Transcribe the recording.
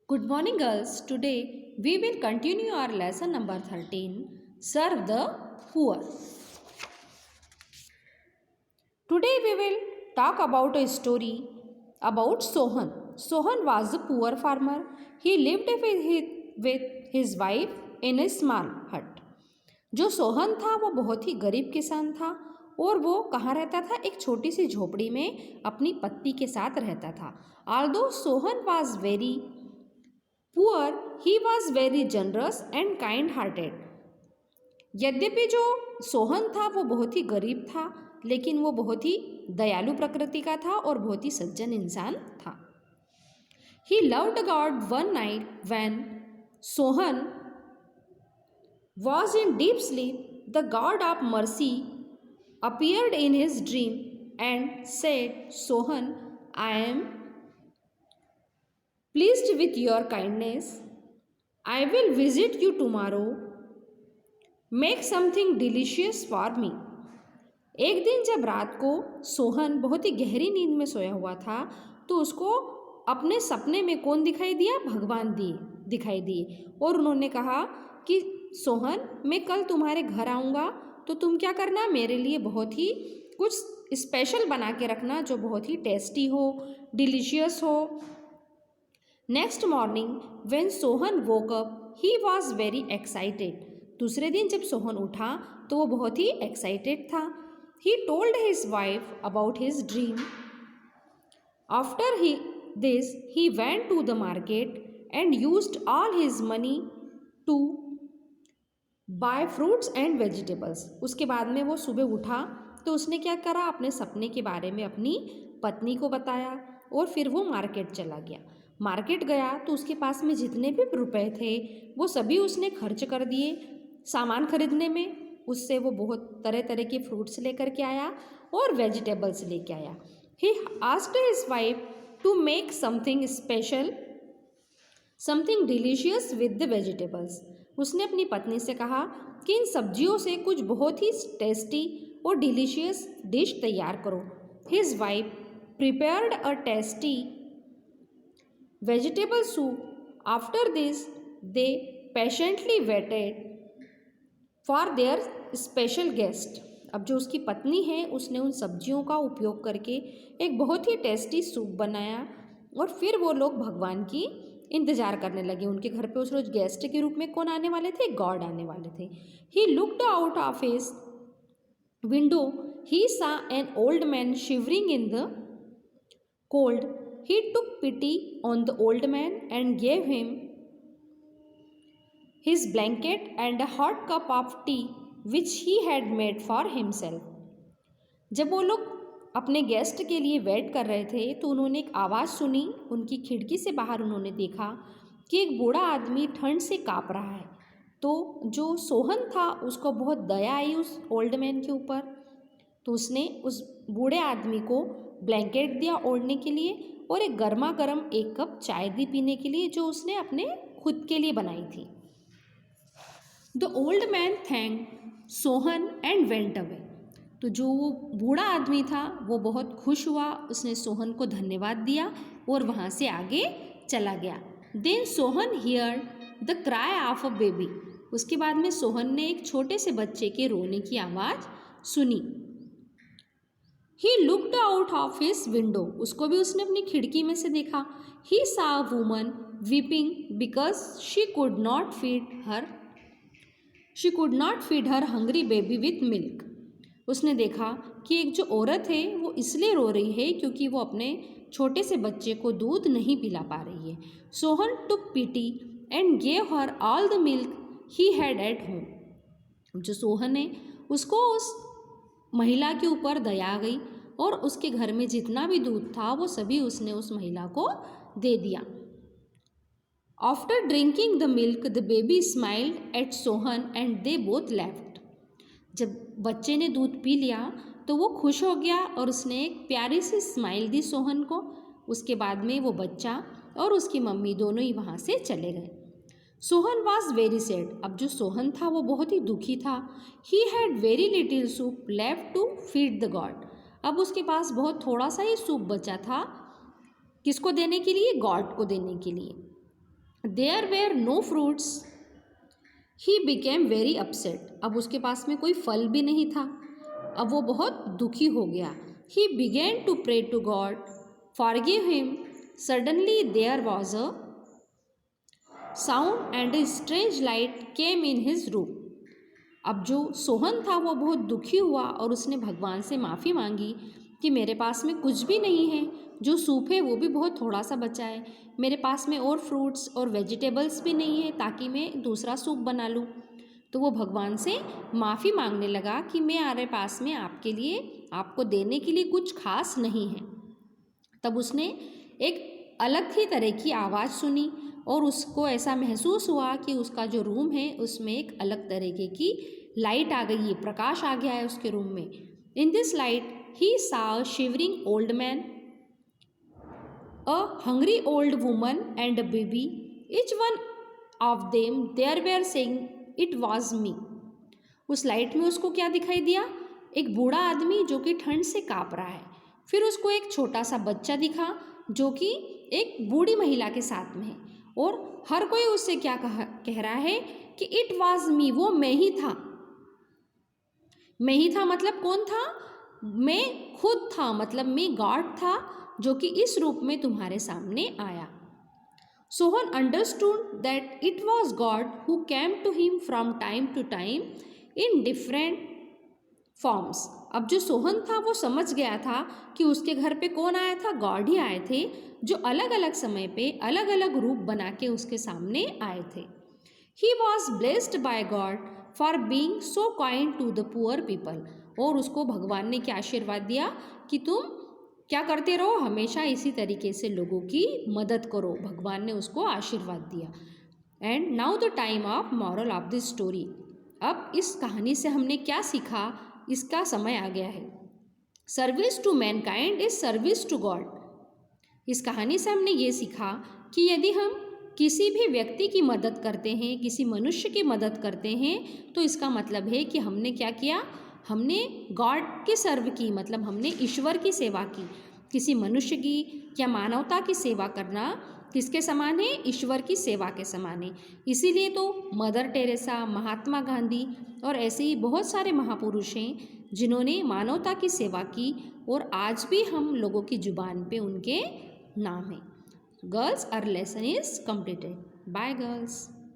Good morning, girls. Today we will continue our lesson number 13, Serve the Poor. Today we will talk about a story about Sohan. Sohan was a poor farmer. He lived with his wife in a small hut. जो सोहन था वो बहुत ही गरीब किसान था और वो कहाँ रहता था, एक छोटी सी झोपड़ी में अपनी पत्नी के साथ रहता था. Although Sohan was very poor, he was very generous and kind hearted. यद्यपि जो सोहन था वो बहुत ही गरीब था, लेकिन वो बहुत ही दयालु प्रकृति का था और बहुत ही सज्जन इंसान था. He loved God. One night when Sohan was in deep sleep, the God of mercy appeared in his dream and said, Sohan, I am pleased with your kindness. I will visit you tomorrow. Make something delicious for me. एक दिन जब रात को सोहन बहुत ही गहरी नींद में सोया हुआ था तो उसको अपने सपने में कौन दिखाई दिया? भगवान दिखाई दिए और उन्होंने कहा कि सोहन, मैं कल तुम्हारे घर आऊँगा तो तुम क्या करना, मेरे लिए बहुत ही कुछ स्पेशल बना के रखना जो बहुत ही टेस्टी हो, डिलीशियस हो. Next morning when Sohan woke up he was very excited. दूसरे दिन जब सोहन उठा तो वो बहुत ही एक्साइटेड था. He told his wife about his dream. After this he went to the market and used all his money to buy fruits and vegetables. उसके बाद में वो सुबह उठा तो उसने क्या करा, अपने सपने के बारे में अपनी पत्नी को बताया और फिर वो मार्केट चला गया. मार्केट गया तो उसके पास में जितने भी रुपए थे वो सभी उसने खर्च कर दिए सामान खरीदने में. उससे वो बहुत तरह तरह के फ्रूट्स लेकर के आया और वेजिटेबल्स लेके आया. He asked his wife to make something special, something delicious with the vegetables. उसने अपनी पत्नी से कहा कि इन सब्जियों से कुछ बहुत ही टेस्टी और डिलीशियस डिश तैयार करो. His wife prepared a tasty vegetable soup. After this, they patiently waited for their special guest. अब जो उसकी पत्नी है उसने उन सब्जियों का उपयोग करके एक बहुत ही टेस्टी सूप बनाया और फिर वो लोग भगवान की इंतज़ार करने लगे. उनके घर पे उस रोज गेस्ट के रूप में कौन आने वाले थे? गॉड आने वाले थे. He looked out of his window. He saw an old man shivering in the cold. He took pity on the old man and gave him his blanket and a hot cup of tea which he had made for himself. जब वो लोग अपने guest के लिए wait कर रहे थे तो उन्होंने एक आवाज़ सुनी. उनकी खिड़की से बाहर उन्होंने देखा कि एक बूढ़ा आदमी ठंड से काँप रहा है. तो जो सोहन था उसको बहुत दया आई उस ओल्ड मैन के ऊपर, तो उसने उस बूढ़े आदमी को ब्लैंकेट दिया ओढ़ने के लिए और एक गर्मा गर्म एक कप चाय दी पीने के लिए जो उसने अपने खुद के लिए बनाई थी. The old man thank Sohan and went away. तो जो वो बूढ़ा आदमी था वो बहुत खुश हुआ, उसने सोहन को धन्यवाद दिया और वहाँ से आगे चला गया. Then Sohan hear the cry of a baby. उसके बाद में सोहन ने एक छोटे से बच्चे के रोने की आवाज़ सुनी. ही looked out of his window. उसको भी उसने अपनी खिड़की में से देखा. ही सा woman weeping because she could not feed her hungry baby with milk. उसने देखा कि एक जो औरत है वो इसलिए रो रही है क्योंकि वो अपने छोटे से बच्चे को दूध नहीं पिला पा रही है. Sohan took pity and gave her all the milk he had at home. जो सोहन है उसको उस महिला के ऊपर दया आ गई और उसके घर में जितना भी दूध था वो सभी उसने उस महिला को दे दिया. After drinking the milk the baby smiled at Sohan and they both left. जब बच्चे ने दूध पी लिया तो वो खुश हो गया और उसने एक प्यारी सी स्माइल दी सोहन को. उसके बाद में वो बच्चा और उसकी मम्मी दोनों ही वहाँ से चले गए. Sohan was very sad. अब जो सोहन था वो बहुत ही दुखी था. He had very little soup left to feed the god. अब उसके पास बहुत थोड़ा सा ही सूप बचा था, किसको देने के लिए? गॉड को देने के लिए. There were no fruits, he became very upset. अब उसके पास में कोई फल भी नहीं था, अब वो बहुत दुखी हो गया। He began to pray to God, forgive him. Suddenly there was a sound and a strange light came in his room। अब जो सोहन था वो बहुत दुखी हुआ और उसने भगवान से माफ़ी मांगी कि मेरे पास में कुछ भी नहीं है, जो सूप है वो भी बहुत थोड़ा सा बचा है, मेरे पास में और फ्रूट्स और वेजिटेबल्स भी नहीं है ताकि मैं दूसरा सूप बना लूँ। तो वो भगवान से माफ़ी मांगने लगा कि मेरे पास में आपके लिए, आपको देने के लिए कुछ खास नहीं है। तब उसने एक अलग ही तरह की आवाज़ सुनी और उसको ऐसा महसूस हुआ कि उसका जो रूम है उसमें एक अलग तरीके की लाइट आ गई है, प्रकाश आ गया है उसके रूम में। In this light he saw a shivering old man, a hungry old woman and a baby, each one of them there were saying it was me. उस लाइट में उसको क्या दिखाई दिया? एक बूढ़ा आदमी जो कि ठंड से काँप रहा है। फिर उसको एक छोटा सा बच्चा दिखा जो कि एक बूढ़ी महिला के साथ में है, और हर कोई उससे क्या कह रहा है कि इट वॉज मी, वो मैं ही था। मैं ही था मतलब कौन था? मैं खुद था, मतलब मैं गॉड था जो कि इस रूप में तुम्हारे सामने आया। Sohan understood that it was god who came to him from time to time in different forms. अब जो सोहन था वो समझ गया था कि उसके घर पे कौन आया था? गॉड ही आए थे, जो अलग अलग समय पे अलग अलग रूप बना के उसके सामने आए थे। He was blessed by god for being so kind to the poor people. और उसको भगवान ने क्या आशीर्वाद दिया कि तुम क्या करते रहो, हमेशा इसी तरीके से लोगों की मदद करो। भगवान ने उसको आशीर्वाद दिया। And now the time of moral of this story. अब इस कहानी से हमने क्या सीखा, इसका समय आ गया है। Service to mankind is service to god. इस कहानी से हमने ये सीखा कि यदि हम किसी भी व्यक्ति की मदद करते हैं, किसी मनुष्य की मदद करते हैं, तो इसका मतलब है कि हमने क्या किया? हमने गॉड की सर्व की, मतलब हमने ईश्वर की सेवा की। किसी मनुष्य की या मानवता की सेवा करना किसके समान है? ईश्वर की सेवा के समान है। इसीलिए तो मदर टेरेसा, महात्मा गांधी और ऐसे ही बहुत सारे महापुरुष हैं जिन्होंने मानवता की सेवा की, और आज भी हम लोगों की जुबान पे उनके नाम है। Girls, our lesson is completed. Bye girls.